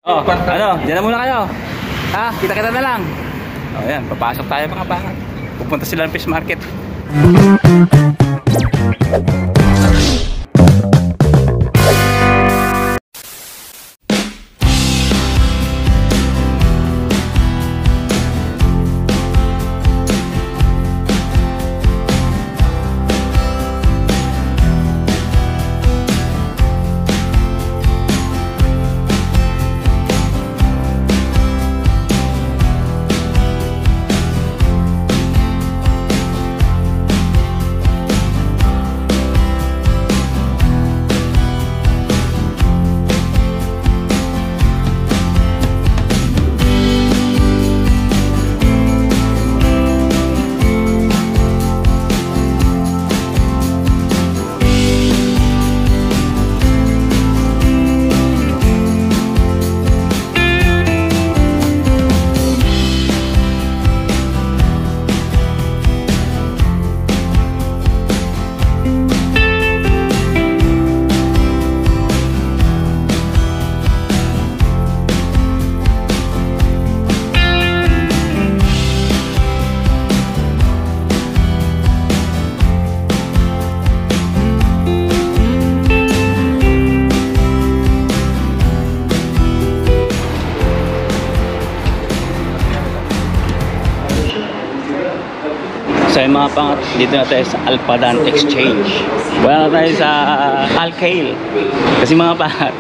Oh, ano? Diyan na muna kayo. Ha? Kita-kita na lang. O yan, papasok tayo mga pangat. Pupunta sila ng fish market. So yung mga pangat, dito na tayo sa Alpadan Exchange. Wala na tayo sa Alkail. Kasi mga pangat,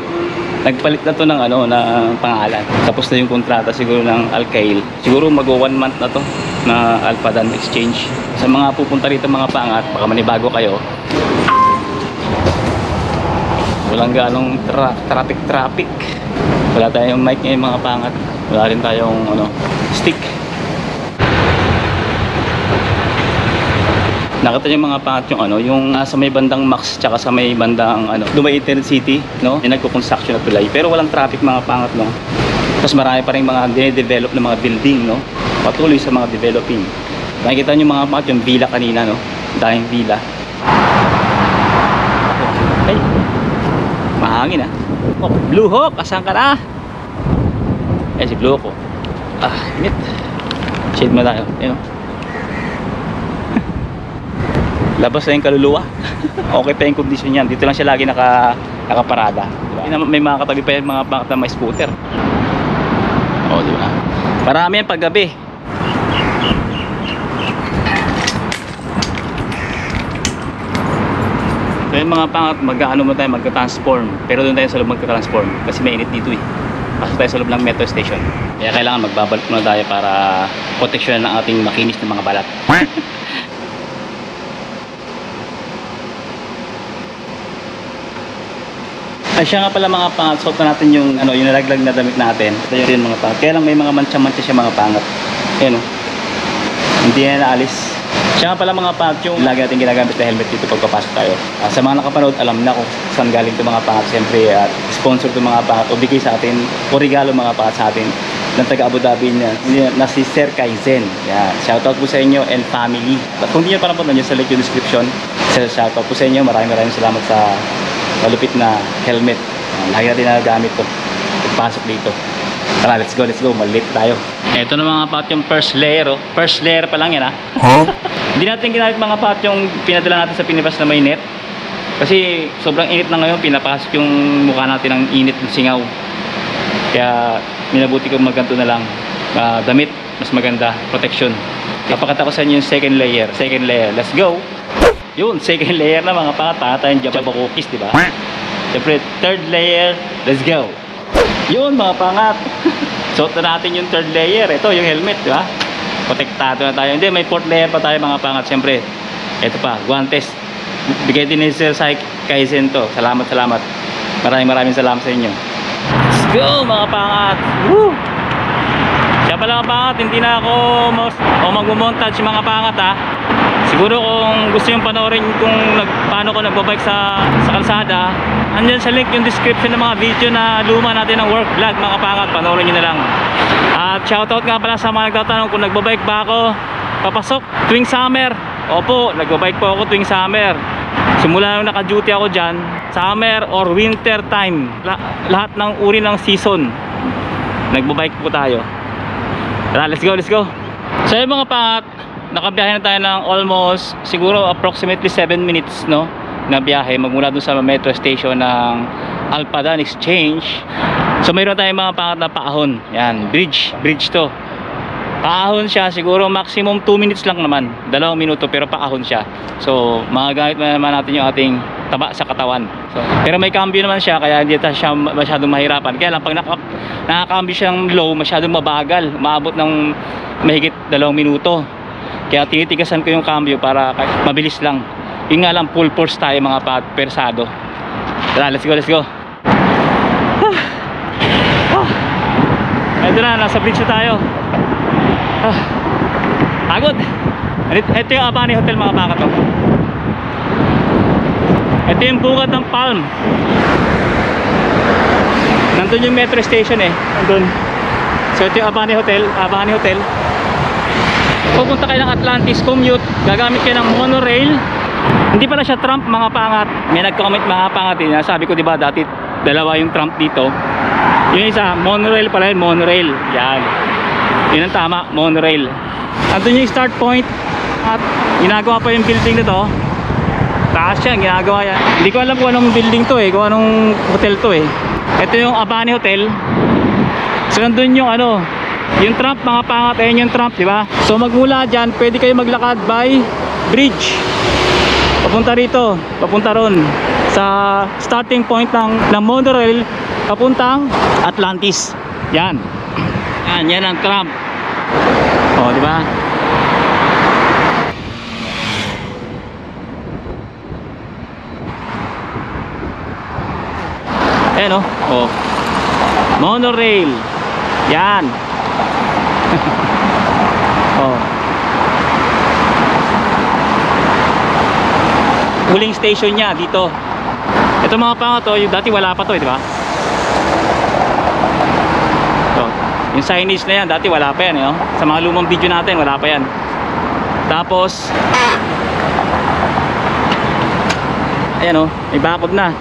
nagpalit na to ng ano, na pangalan. Tapos na yung kontrata siguro ng Alkail. Siguro mag 1 month na to na Alpadan Exchange. Sa mga pupunta rito mga pangat, baka manibago kayo. Walang ganong traffic. Wala tayong mic ngayon mga pangat. Wala rin tayong ano, stick. Nakita niyo mga pangat yung ano, yung sa may bandang Max tsaka sa may bandang ano, Dubai Intercity, no? Yung nagko-construction na tulay. Pero walang traffic mga pangat, no? Tapos marami pa rin mga dine-develop na mga building, no? Patuloy sa mga developing. Nakikita niyo mga pangat yung villa kanina, no? Daming villa. Ay. Mahangin ah. Oh, Blue Hawk, asan ka na? Eh si Blue Hawk. Ah, init. Shade mo tayo, you know. Labas na yung kaluluwa. Okay pa yung kondisyon yan. Dito lang siya lagi nakaparada, diba? May mga katabi pa yung mga pangat na may scooter. O, diba? Marami yan paggabi. So yung mga pangat, mag-ano mo tayo, magka-transform. Pero doon tayo sa loob magka-transform. Kasi may init dito eh. Pasok tayo sa loob ng metro station. Kaya kailangan magbabalot muna tayo para proteksyonan ng ating makinis na mga balat. Ay siya nga pala mga pangat, suot na natin yung ano, yung nalaglag na damit natin. Ito yung mga pangat. Kaya lang may mga mancha-mancha siya mga pangat. Ayan o. Hindi na naalis. Siya nga pala mga pangat, yung lagi natin ginagamit na helmet dito pagpapasok tayo. Sa mga nakapanood, alam na kung saan galing ito mga pangat. Siyempre, sponsor ito mga pangat o bigay sa atin o regalo mga pangat sa atin ng taga Abu Dhabi na si Sir Kaizen. Yan. Shoutout po sa inyo and family. At kung hindi nyo pa napunta nyo sa link yung description, shoutout po sa inyo. Maraming salamat sa malupit na helmet. Lagi natin nagagamit to pagpasok dito. Tara, let's go, malit tayo. Ito na mga pat yung first layer, oh. First layer pa lang yan, ha? Huh? Hindi natin ginamit mga pat yung pinadala natin sa Pinipas na may net. Kasi sobrang init na ngayon, pinapasok yung mukha natin ng init ng singaw. Kaya minabuti ko magganto na lang. Damit, mas maganda, protection. Kapakita ko sa inyo yung second layer. Let's go. Yun, second layer na mga pangat, tayong Jabba cookies, diba? Siyempre, third layer, let's go. Yun mga pangat. Suot na natin yung third layer. Ito yung helmet, diba? Protektado na tayo. Hindi, may fourth layer pa tayo mga pangat. Siyempre, ito pa, guantes. Bigay din ni Sir Kaizen to. Salamat. Maraming salamat sa inyo. Let's go mga pangat. Woo! Siya pala mga pangat, hindi na ako mag-montage mga pangat, ha. Siguro kung gusto yung panoorin kung paano ko nagbabike sa kalsada, andyan sa link yung description ng mga video na luma natin ng work vlog mga pangat, panoorin nyo na lang. At shoutout nga pala sa mga nagtatanong kung nagbabike ba ako papasok tuwing summer. Opo, nagbabike po ako tuwing summer. Simula nung naka-duty ako dyan, summer or winter time, lahat ng uri ng season Nagbabike po tayo. Tara, let's go, let's go. So yung mga pangat, nakabiyahe na tayo ng almost siguro approximately 7 minutes, no, na biyahe magmula dun sa metro station ng Alpadan Exchange. So mayroon tayong mga pangat na paahon. Yan, bridge to. Paahon siya, siguro maximum 2 minutes lang naman, 2 minuto, pero paahon siya. So magagamit naman natin yung ating taba sa katawan. So, pero may cambio naman siya, kaya hindi siya masyadong mahirapan. Kaya lang pag nakakambyo siya ng low, masyadong mabagal, maabot ng mahigit 2 minuto. Kaya tinitigasan ko yung cambio para mabilis lang. Yun nga lang, full force tayo mga persado. Tara, let's go, let's go. Ito na, nasa bridge na tayo. Pagod. Ito yung Abani Hotel mga pakat. Ito yung bungad ng Palm. Nandun yung metro station eh. Nandun. So ito yung Abani Hotel. Abani Hotel. Pupunta kayo ng Atlantis, commute. Gagamit kayo ng monorail. Hindi pala siya tramp mga pangat. May nag-comment mga pangat din. Sabi ko diba dati dalawa yung tramp dito. Yung isa monorail pala yun. Monorail. Yan. Yun ang tama. Monorail. Nandun yung start point. At ginagawa pa yung building na to. Taas yan, ginagawa yan. Hindi ko alam kung anong building to eh, kung anong hotel to eh. Ito yung Abani Hotel. So nandun yung ano, yung tramp mga pangat, ayun yung tramp, di ba? So magmula dyan, pwede kayo maglakad by bridge. Papunta rito, papunta ron. Sa starting point ng monorail, papuntang Atlantis. Yan. Yan ang tramp. O, di ba? Ayan o, monorail. Yan. Huling station niya dito. Ito mga pangat to, yung dati wala pa to, di ba? Yung signage na yan, dati wala pa yan, sa mga lumang video natin, wala pa yan. Tapos ayan may bakod na.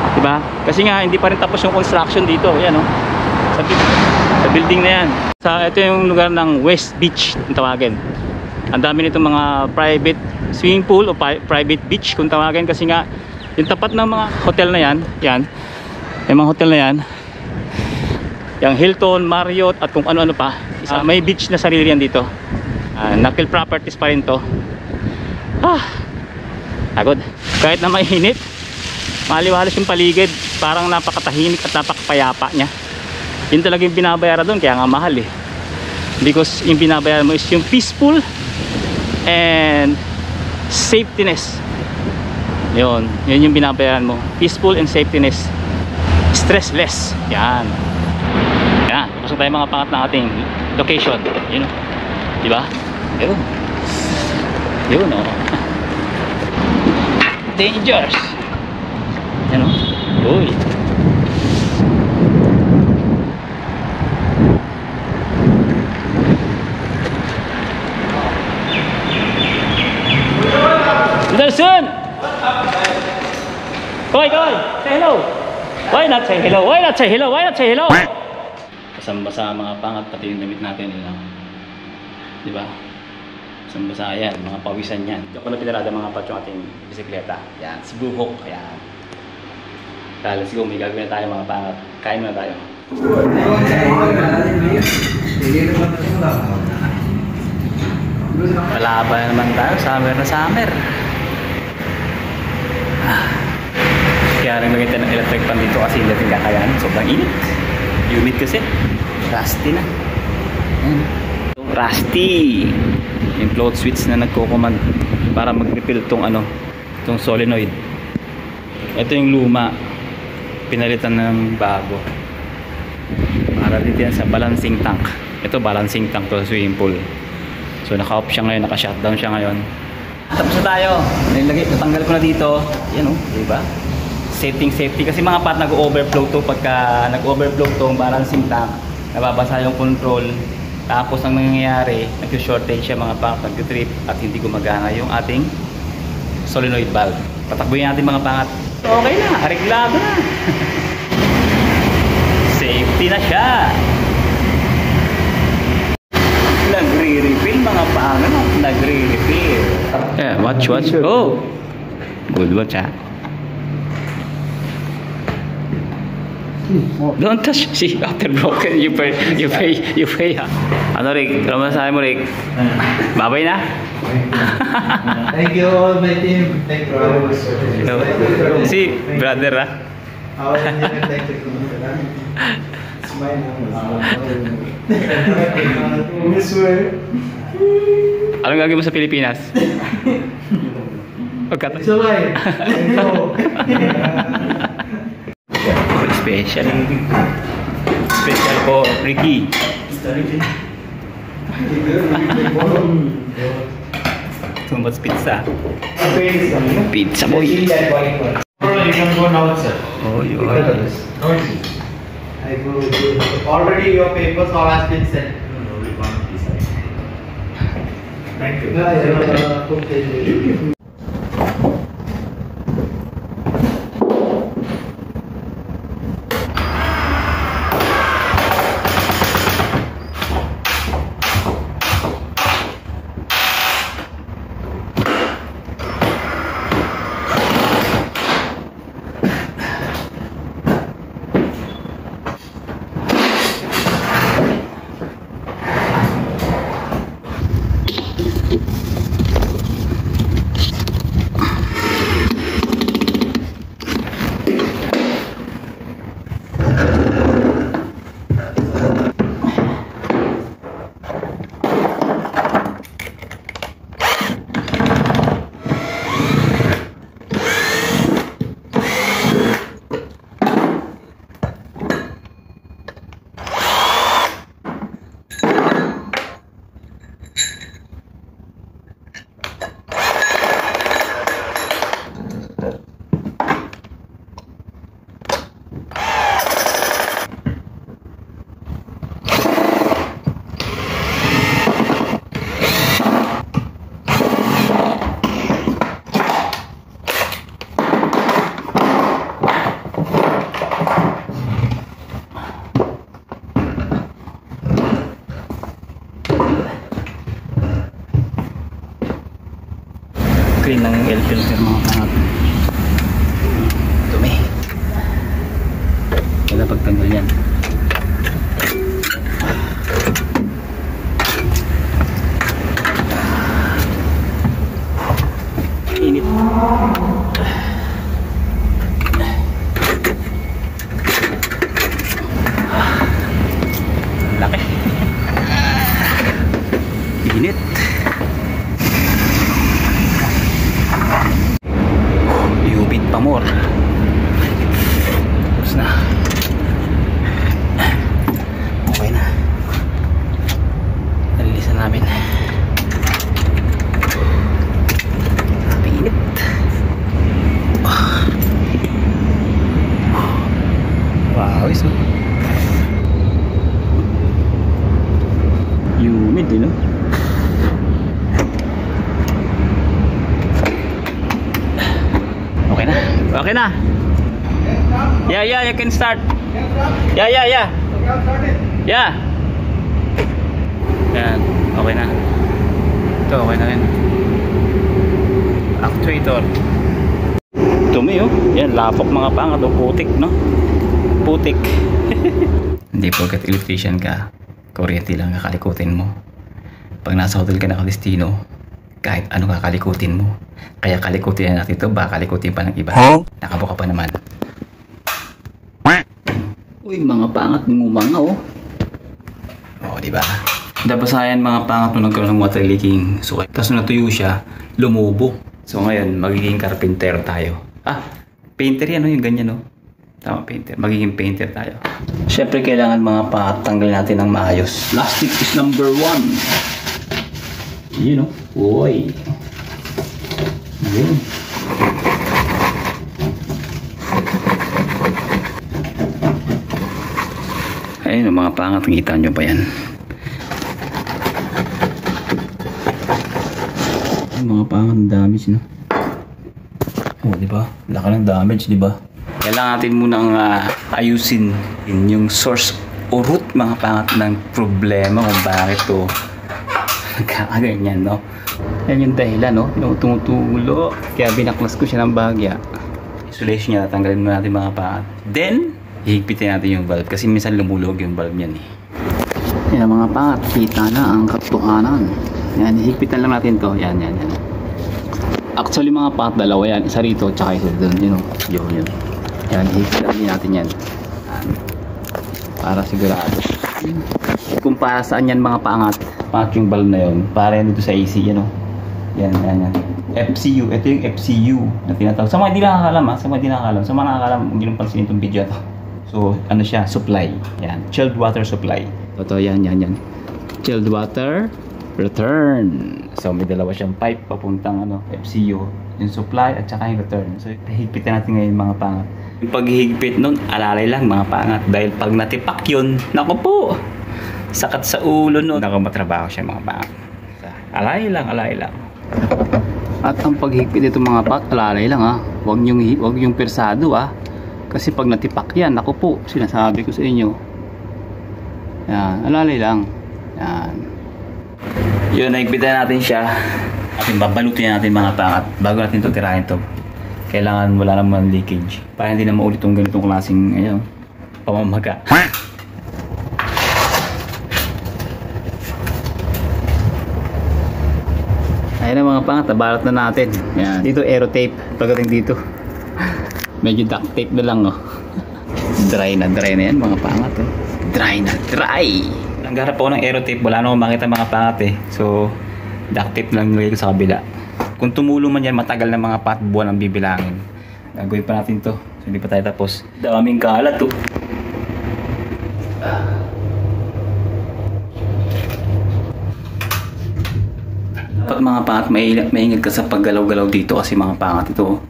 Diba? Kasi nga hindi pa rin tapos yung construction dito. Ayan sa building na yan. Ito yung lugar ng West Beach kung tawagin. Ang dami nitong mga private swimming pool o private beach kung tawagin. Kasi nga yung tapat ng mga hotel na yan, yung mga hotel na yan, yung Hilton, Marriott at kung ano-ano pa, may beach na sarili yan dito. Nakil properties pa rin to. Agod. Kahit na mainit, maliwalas yung paligid, parang napakatahimik at napakapayapa niya. Yun talaga yung binabayaran doon, kaya nga mahal eh. Because yung binabayaran mo is yung peaceful and safetyness. Yun yung binabayaran mo, peaceful and safetyness, stressless. Yan. Pasok tayo mga pangat ng ating location. Yun diba? Yun Dangerous. Yan uy. Anderson! Koy! Say hello! Why not say hello? Why not say hello? Why not say hello? Basang-basa mga pangat, pati yung damit natin diba? Basang-basa yan, mga pawisan yan. Diyan ko na pinarada mga pat yung ating bisikleta. Yan, si Blue Hawk. Ayan. Let's go, may gagawin na tayo mga pangat. Kain na tayo. Palaban naman tayo, summer na summer. Kaya rin maganda ng electric fan dito kasi hindi natin kakayanin. Sobrang init. Humid kasi. Rusty na. Rusty. Yung float switch na nagko-command para mag-refill tong solenoid. Ito yung luma. Pinalitan ng bago. Para dito yan sa balancing tank. Ito balancing tank to sa swimming pool. So naka-off siya ngayon, naka-shutdown siya ngayon. Tapos na tayo. Natanggal ko na dito. Yan diba? Safety kasi mga pat nag-overflow to pagka nag-overflow tong balancing tank. Nababasa yung control. Tapos ang nangyayari, nag-shortage siya mga pat, nag-trip at hindi gumagana yung ating solenoid valve. Patakbuhin natin mga pangat. Okay na, areglado na. Safety na siya. Watch. Oh! Good watch, ha? Don't touch. See, after broken, you pay, ha? Ano, Rick? Ano masasabi mo, Rick? Babay na? Thank you all my team. Thank you very much. Si, brother, ha? Thank you. Smile. Anong gagawin mo sa Pilipinas? Sabay. Special po, Ricky. Too much pizza. Pizza boy. You can go now, sir. Oh, you I go. Already your papers all has been sent. Thank you. Clean ng air filter mga pangat. Dumi. Kaya pagtanggal yan. Init. Laki. Init. Iubit pa more. Tapos na. Okay na. Nalilisan namin. Init. Wow, iso. Humid, you know? Okay na. Yeah, you can start. Yeah. Yeah. Yan, okay na. Ito, okay na rin. Actuator. Dumi, oh. Yan, lapok mga pangat, oh. Putik, no? Putik. Hindi porket electrician ka, kuryente lang kakalikutin mo. Pag nasa hotel ka nakalistino, kahit ano kakalikutin mo. Kaya kalikutin na natin ito, baka kalikutin pa ng iba. Nakabuka pa naman. Uy, mga pangat ng umanga, oh. Oo, diba? Dabasayan mga pangat nung nagkaroon ng water leaking. So, tapos nung natuyo siya, lumubo. So, ngayon, magiging carpenter tayo. Ah, painter yan, no? Yung ganyan, no? Tama, painter. Magiging painter tayo. Siyempre, kailangan mga pangat tanggalin natin ng maayos. Plastic is number 1. Yun, no? Uy. Yun. Ayun, mga pangat, kita nyo pa yan. Mga pangat, damage, no? Oh, diba? Laka ng damage, diba? Kailangan natin munang ayusin yung source o root, mga pangat, ng problema kung bakit to nagkakaganyan, no? Yan yung dahilan, no? Tumutulo. Kaya binaklas ko siya ng bahagya. Isolation niya, tanggalin mo natin mga pangat. Then, hihigpitin natin yung valve kasi minsan lumulog yung valve niyan, eh. Yan mga pangat, kita na ang katotohanan. Yan, hihigpitan lang natin to. Yan. Actually mga pangat, dalawa yan. Isa rito, tsaka isa doon, yun. Yan, hihigpitan natin yan. Para sigurado. Kung para saan yan mga pangat yung valve na yun, para yan dito sa AC, yan, yan. FCU, ito yung FCU na tinatawag. Sa mga hindi nakakalam, sa mga nakakalam, hindi nang pansinin itong video to. So, ano siya, supply. Yan, chilled water supply. Ito, yan. Chilled water return. So, may dalawa siyang pipe papuntang FCU, yung supply at saka yung return. So, higpitan natin ngayon mga pangat. Yung paghihigpit nun, alalay lang mga pangat. Dahil pag natipak yun, naku po, sakat sa ulo nun. Nakamatrabaho siya mga pangat. Alay lang. At ang paghigpit dito mga pangat, alalay lang ha. Huwag yung persado ha. Kasi pag natipak yan, naku po, sinasabi ko sa inyo. Yan, alalay lang. Yan. Yun, naigpitan natin siya. Babalutin natin mga pangat bago natin ito tirahin ito. Kailangan wala naman leakage para hindi na maulit itong ganitong klaseng pamamaga. Ayan na mga pangat, nabalat na natin. Yan. Dito aero tape pagdating dito. Medyo duct tape na lang dry na yan mga pangat dry. Nanggarap ako ng aero tape, wala na akong makita mga pangat so duct tape lang nilagay ko sa kabila. Kung tumulong man yan, matagal na mga buwan ang bibilangin. Gagawin pa natin to. So, hindi pa tayo tapos. Daming kalat to. Dapat mga pangat, maingat ka sa paggalaw-galaw dito kasi mga pangat ito.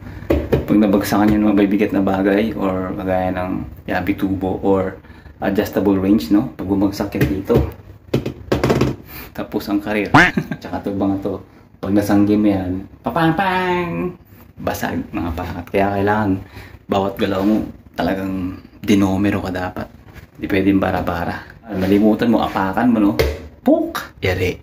Pag nabagsakan yung mga bibigat na bagay or kagaya ng yabi tubo or adjustable range, no? Pag bumagsak yan dito, tapos ang karir. Tsaka ito mga to. Pag nasanggi mo yan, papang-pang! Basag mga pangat. Kaya kailangan bawat galaw mo talagang dinomero ka dapat. Hindi pwedeng bara-bara. Nalimutan mo, apakan mo, no? Puk! Yari.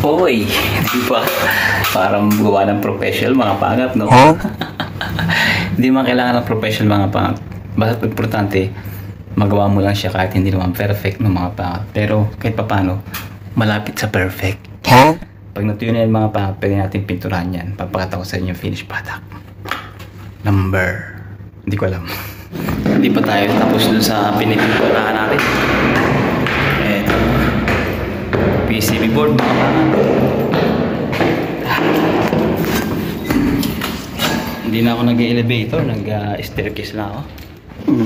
Hoy! Di ba? Parang gawa ng professional mga pangat, no? Huh? Hindi man kailangan ng professional mga pangat. Basta importante, magawa mo lang siya kahit hindi naman perfect ng mga pangat. Pero kahit papano, malapit sa perfect. Huh? Pag natuyo na yan mga pangat, pwede natin pinturahan yan. Papakita ko sa inyo yung finished product. Number. Hindi ko alam. Hindi pa tayo tapos dun sa pinipinturahan natin. Eto. PCB board mga pangat. Hindi na ako nag-elevator, nag-staircase na ako.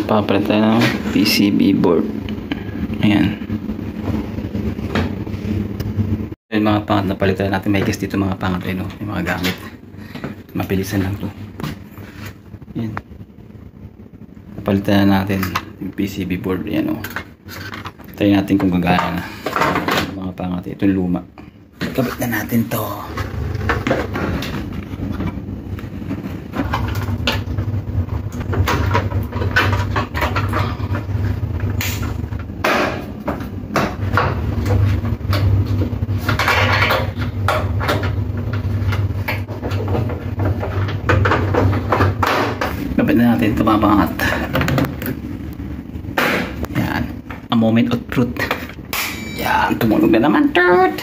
Papalit tayo ng PCB board. Ayan. Ayan mga pangat, napalitan natin. May case dito mga pangat, no? Yung mga gamit. Mapilisan lang to. Ayan. Napalitan na natin yung PCB board. Ayan, o. Tayo natin kung gagana na. Mga pangat, ito yung luma. Kabit na natin to. Kabit na natin ito mga pangat. Yan. A moment of truth. Yan. Tumunog na naman. Truth.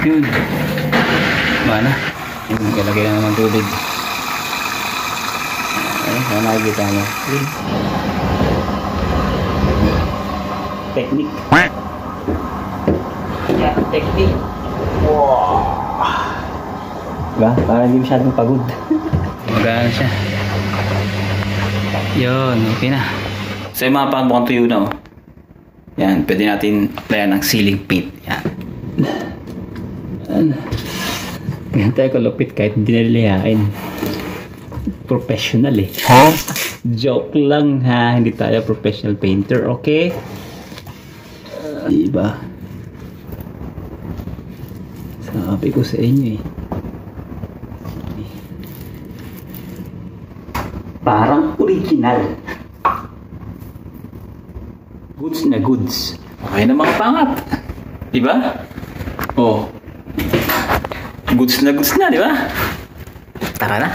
Yun. Mana? Yun. Kalagay na naman tubig. Yan. Nakikita mo. Yun. Technique. Yan. Technique. Wow. Diba? Para hindi masyadong pagod. Magana siya. Yun, okay na. So yung mga mukhang tuyo na, oh. Yan, pwede natin applyan ng ceiling paint. Yan. Ganyan tayo kalupit kahit hindi nalihain. Professional eh. Huh? Joke lang ha, hindi tayo professional painter, okay? Diba? Sabi ko sa inyo eh. Parang original. Goods na goods. Okay na mga pangat. Diba? Oh. Goods na, di ba? Tara na.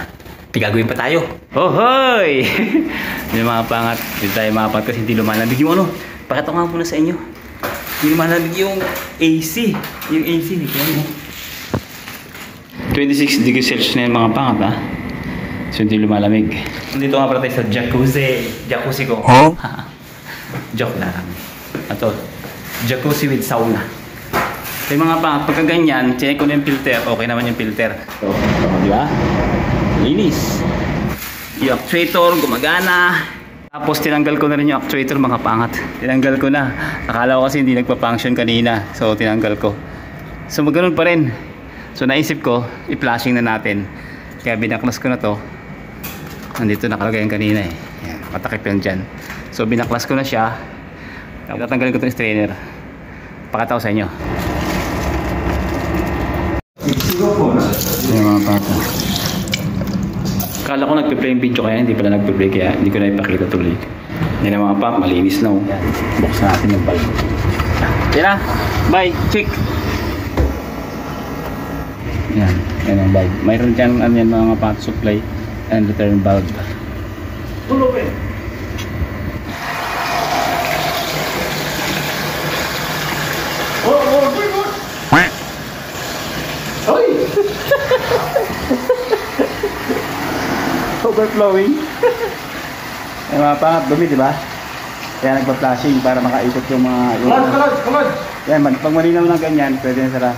Pigagawin pa tayo. Oh, hoy! Yung mga pangat. Hindi tayo mapangat kasi hindi lumalamig yung ano. Pakita ko nga muna sa inyo. Hindi lumalamig yung AC. Yung AC, hindi ko ano. 26 degrees Celsius na yung mga pangat, ha? So, hindi lumalamig. Dito nga pala tayo sa jacuzzi. Jacuzzi ko. Huh? Joke lang. Ito. Jacuzzi with sauna. So, yung mga pangat, pagka ganyan, check ko na yung filter. Okay naman yung filter. So, di ba? Linis. Yung actuator, gumagana. Tapos, tinanggal ko na rin yung actuator, mga pangat. Tinanggal ko na. Akala ko kasi hindi nagpa-function kanina. So, tinanggal ko. So, maganoon pa rin. So, naisip ko, i-flashing na natin. Kaya binaklas ko na to. Nandito nakalagay yung kanina eh. Yan, matakip yan dyan. So, binaklas ko na siya. Tatanggalin ko itong strainer. Pakita ko sa inyo. Yan mga pata. Kala ko nagpe-play yung video kaya hindi pala nagpe-play kaya hindi ko na ipakita tuloy. Yan ang mga pak, malinis na. Yan. Buksan natin yung bulb. Yan na. Bye. Check. Yan. Yan ang bulb. Mayroon dyan yan mga pot supply and return bulb. Tulog eh. Overflowing. Ay mga pangat dumi, di ba? Kaya nagpa-flashing para makaikot yung mga... Kulod! Yan, pag malinaw ng ganyan, pwede na sara.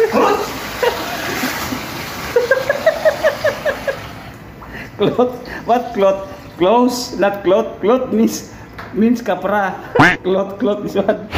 Kulod! Cloth? What cloth? Close, not cloth. Cloth means kapra. Cloth is what?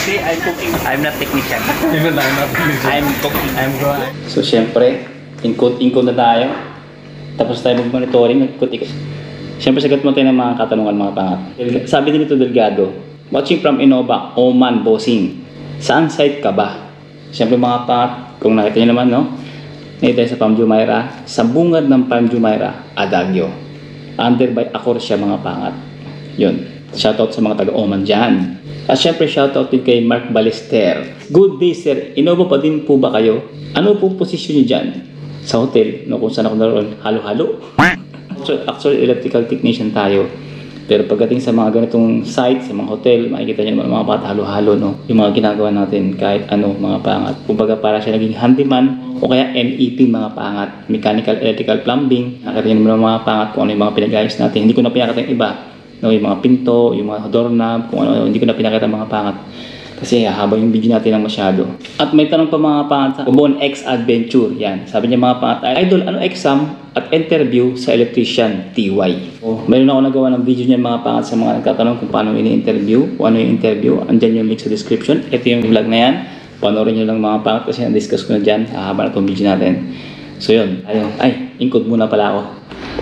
See, I'm cooking. I'm not technician. Even I'm not technician. I'm cooking. I'm going. So, syempre, incode na tayo. Tapos tayo mag-monitoring, nag-ikot-ikot. Syempre, sagot mo tayo ng mga katanungan, mga pangat. Sabi din ito, Delgado, watching from Innova, Oman, Bossing. Saan site ka ba? Syempre, mga pangat, kung nakita nyo naman, no? Nakita tayo sa Palm Jumeirah, sa bungad ng Palm Jumeirah, Adagio. Under by Acorsia, mga pangat. Yun. Shoutout sa mga taga-Oman dyan. At syempre shoutout din kay Mark Ballester. Good day sir, Innova pa din po ba kayo? Ano po posisyon niyo dyan? Sa hotel, no, kung saan ako naroon, halo-halo. Actually electrical technician tayo. Pero pagdating sa mga ganitong site, sa mga hotel, makikita niyo naman mga bata halo-halo, no? Yung mga ginagawa natin kahit ano, mga pangat. Kumbaga para siya naging handyman o kaya MEP, mga pangat. Mechanical, electrical, plumbing. Nakita niyo naman mga pangat kung ano yung mga pinag-ayos natin. Hindi ko na pinakita yung iba. No, yung mga pinto, yung mga doorknob, kung ano, hindi ko na pinakita mga pangat. Kasi haba yung video natin lang masyado. At may tanong pa mga pangat sa Ubon X Adventure. Yan. Sabi niya mga pangat, Idol, ano exam at interview sa electrician TY? Oh, mayroon ako nagawa ng video niya mga pangat sa mga nagtatanong kung paano ini-interview, kung ano yung interview. Andyan yung link sa description. Ito yung vlog na yan. Panoorin nyo lang mga pangat kasi na-discuss ko na dyan. Haba na itong video natin. So yun. Ayun. Ay, include muna pala ako.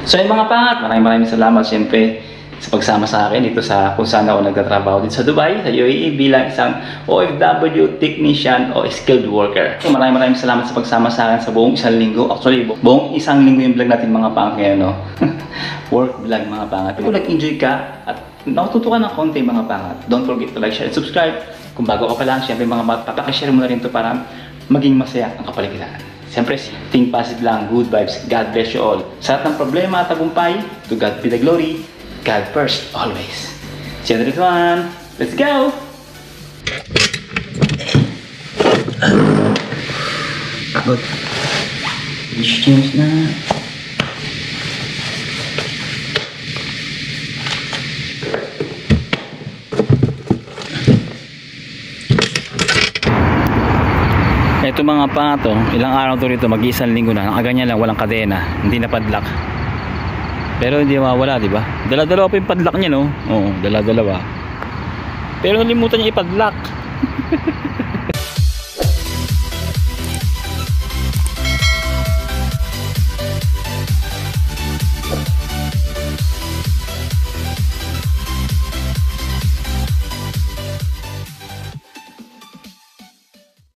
So yun mga pangat, maraming salamat siyempre sa pagsama sa akin dito sa kung saan ako nagtatrabaho dito sa Dubai, sa UAE bilang isang OFW technician o skilled worker. So maraming salamat sa pagsama sa akin sa buong isang linggo. Actually, buong isang linggo yung vlog natin mga pangat ngayon, no? Work vlog mga pangat. Kung nag-enjoy ka at natututo ka ng konti mga pangat, don't forget to like, share, and subscribe. Kung bago ka pa lang, syempre mga papakishare mo na rin to para maging masaya ang kapaligiran. Siyempre, think positive lang, good vibes. God bless you all. Sa lahat ng problema at tagumpay, to God be the glory. God first, always. See you in the next one. Let's go! Good. Change na. Ito mga pangato, ilang araw to rito, mag-iisang linggo na. Nakaganyan lang, walang kadena, hindi na padlock. Pero hindi mawala, di ba? Dala-dalawa pa yung padlock niya, no? Oo, dala-dalawa. Pero nalimutan niya ipadlock.